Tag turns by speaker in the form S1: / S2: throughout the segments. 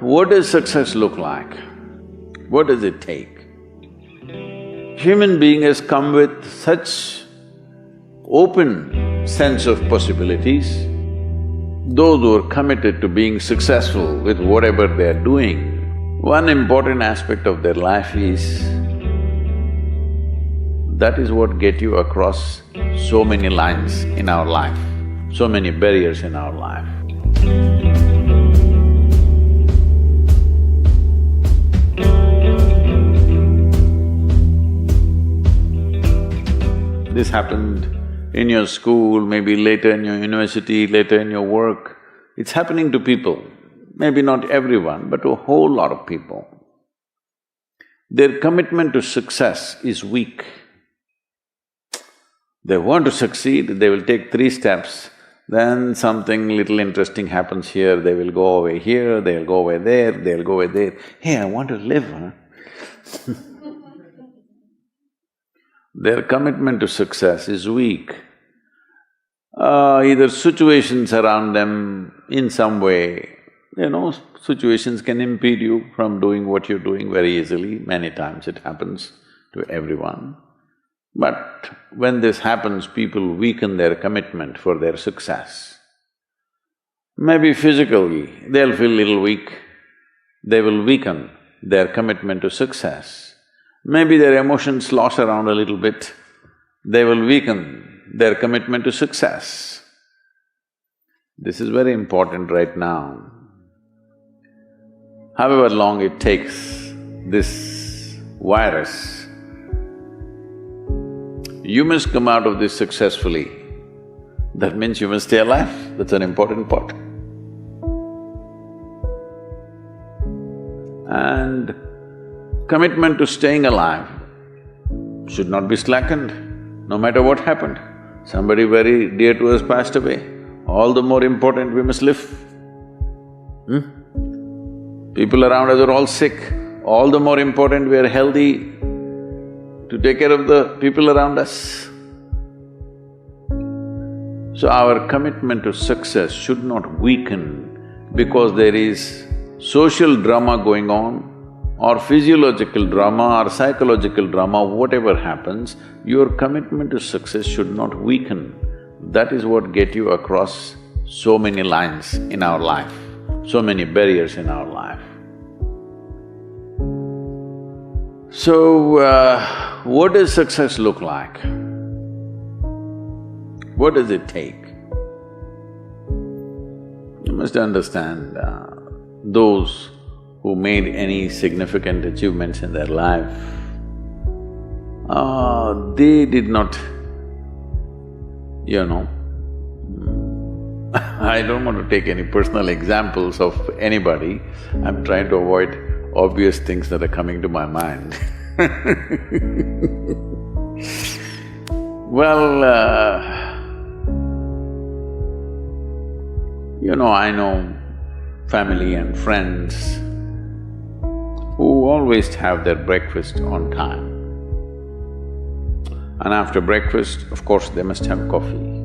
S1: What does success look like? What does it take? Human being has come with such open sense of possibilities. Those who are committed to being successful with whatever they are doing, one important aspect of their life is that is what get you across so many lines in our life, so many barriers in our life. This happened in your school, maybe later in your university, later in your work. It's happening to people, maybe not everyone, but to a whole lot of people. Their commitment to success is weak. They want to succeed, they will take 3 steps, then something little interesting happens here, they will go away here, they'll go away there, they'll go away there. Hey, I want to live, huh? Their commitment to success is weak. Either situations around them in some way, situations can impede you from doing what you're doing very easily. Many times it happens to everyone. But when this happens, people weaken their commitment for their success. Maybe physically, they'll feel little weak, they will weaken their commitment to success. Maybe their emotions slosh around a little bit, they will weaken their commitment to success. This is very important right now. However long it takes, this virus, you must come out of this successfully. That means you must stay alive, that's an important part. And commitment to staying alive should not be slackened, no matter what happened. Somebody very dear to us passed away, all the more important we must live. People around us are all sick, all the more important we are healthy to take care of the people around us. So our commitment to success should not weaken because there is social drama going on, or physiological drama or psychological drama, whatever happens, your commitment to success should not weaken. That is what get you across so many lines in our life, so many barriers in our life. So, what does success look like? What does it take? You must understand, those who made any significant achievements in their life, they did not, I don't want to take any personal examples of anybody, I'm trying to avoid obvious things that are coming to my mind. Well, I know family and friends who always have their breakfast on time. And after breakfast, of course, they must have coffee.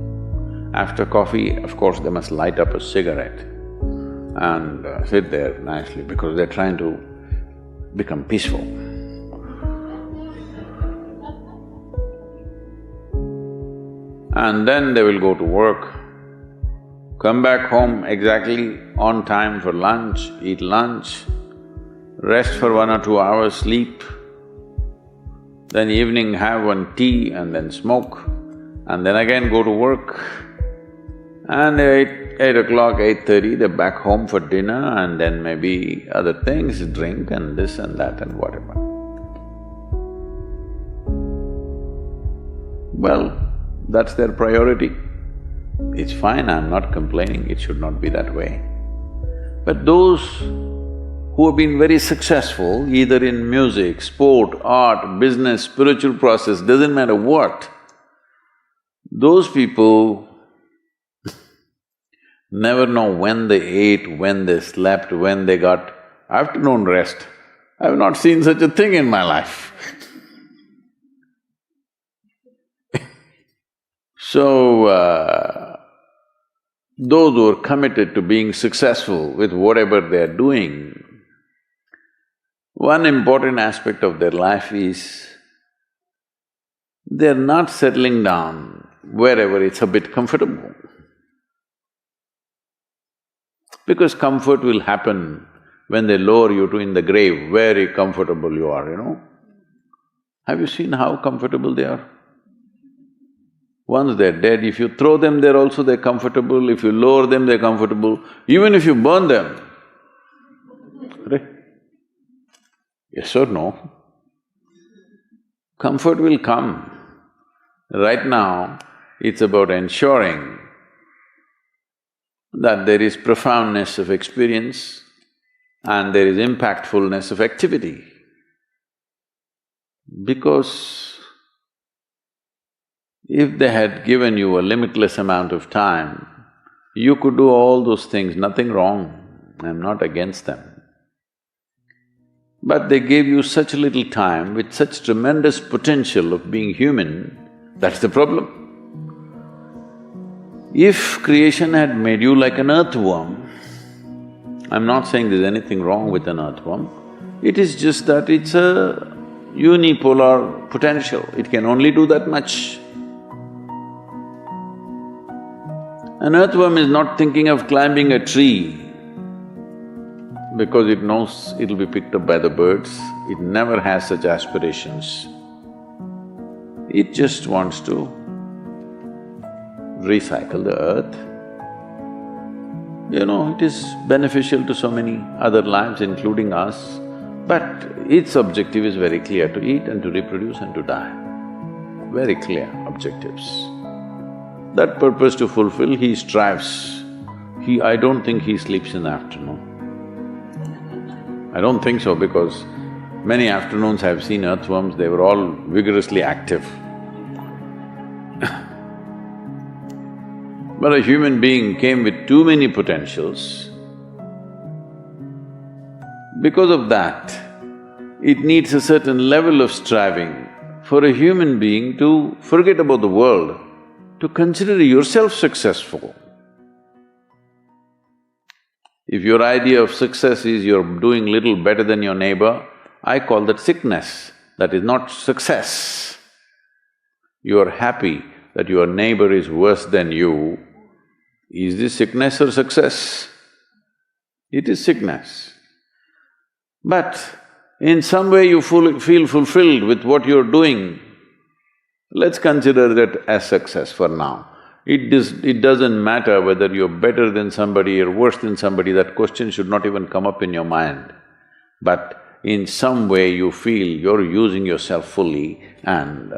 S1: After coffee, of course, they must light up a cigarette and sit there nicely because they're trying to become peaceful. And then they will go to work, come back home exactly on time for lunch, eat lunch, rest for 1 or 2 hours, sleep, then evening have one tea and then smoke, and then again go to work. And 8 o'clock, 8:30, they're back home for dinner and then maybe other things, drink and this and that and whatever. Well, that's their priority. It's fine, I'm not complaining, it should not be that way. But those who have been very successful, either in music, sport, art, business, spiritual process, doesn't matter what, those people never know when they ate, when they slept, when they got afternoon rest. I've not seen such a thing in my life. So, those who are committed to being successful with whatever they're doing, One important aspect of their life is they're not settling down wherever it's a bit comfortable. Because comfort will happen when they lower you to in the grave, very comfortable you are, you know. Have you seen how comfortable they are? Once they're dead, if you throw them there also they're comfortable, if you lower them they're comfortable, even if you burn them. Right? Yes or no? Comfort will come. Right now, it's about ensuring that there is profoundness of experience and there is impactfulness of activity. Because if they had given you a limitless amount of time, you could do all those things, nothing wrong, I'm not against them. But they gave you such little time with such tremendous potential of being human, that's the problem. If creation had made you like an earthworm, I'm not saying there's anything wrong with an earthworm, it is just that it's a unipolar potential, it can only do that much. An earthworm is not thinking of climbing a tree because it knows it'll be picked up by the birds, it never has such aspirations. It just wants to recycle the earth. You know, it is beneficial to so many other lives including us, but its objective is very clear, to eat and to reproduce and to die. Very clear objectives. That purpose to fulfill, he strives. I don't think he sleeps in the afternoon. I don't think so because many afternoons I've seen earthworms, they were all vigorously active. But a human being came with too many potentials. Because of that, it needs a certain level of striving for a human being to forget about the world, to consider yourself successful. If your idea of success is you're doing little better than your neighbor, I call that sickness, that is not success. You're happy that your neighbor is worse than you, is this sickness or success? It is sickness. But in some way you feel fulfilled with what you're doing, let's consider that as success for now. It doesn't matter whether you're better than somebody or worse than somebody, that question should not even come up in your mind. But in some way you feel you're using yourself fully and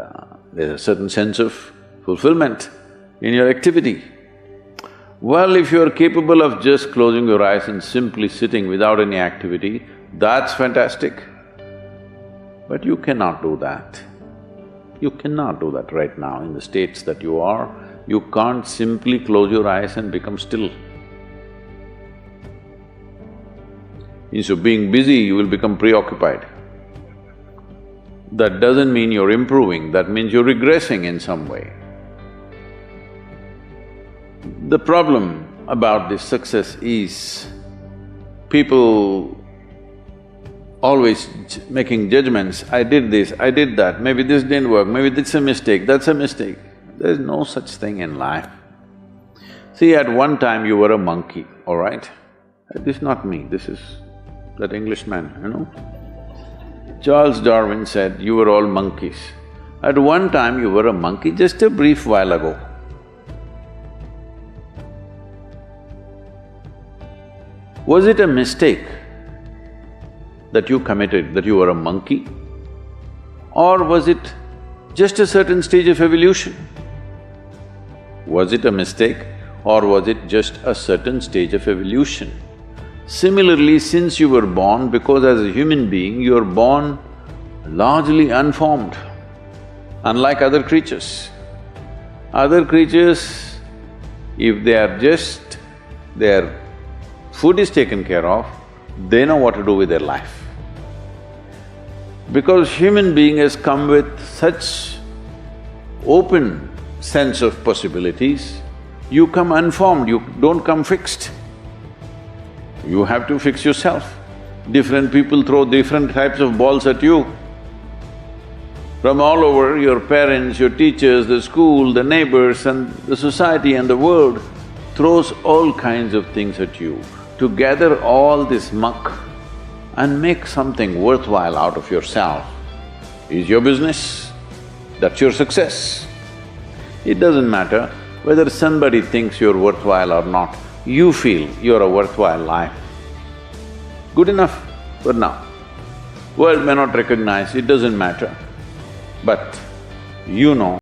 S1: there's a certain sense of fulfillment in your activity. Well, if you're capable of just closing your eyes and simply sitting without any activity, that's fantastic. But you cannot do that. You cannot do that right now in the states that you are. You can't simply close your eyes and become still. Instead of being busy, you will become preoccupied. That doesn't mean you're improving, that means you're regressing in some way. The problem about this success is people always making judgments, I did this, I did that, maybe this didn't work, maybe this is a mistake, that's a mistake. There's no such thing in life. See, at one time you were a monkey, all right? This is not me, this is that Englishman, you know? Charles Darwin said, you were all monkeys. At one time you were a monkey, just a brief while ago. Was it a mistake that you committed, that you were a monkey? Or was it just a certain stage of evolution? Was it a mistake or was it just a certain stage of evolution? Similarly, since you were born, because as a human being, you're born largely unformed, unlike other creatures. Other creatures, if they are just… their food is taken care of, they know what to do with their life. Because human being has come with such open sense of possibilities, you come unformed, you don't come fixed. You have to fix yourself. Different people throw different types of balls at you. From all over, your parents, your teachers, the school, the neighbors and the society and the world throws all kinds of things at you. To gather all this muck and make something worthwhile out of yourself is your business. That's your success. It doesn't matter whether somebody thinks you're worthwhile or not, you feel you're a worthwhile life. Good enough for now. World may not recognize, it doesn't matter. But you know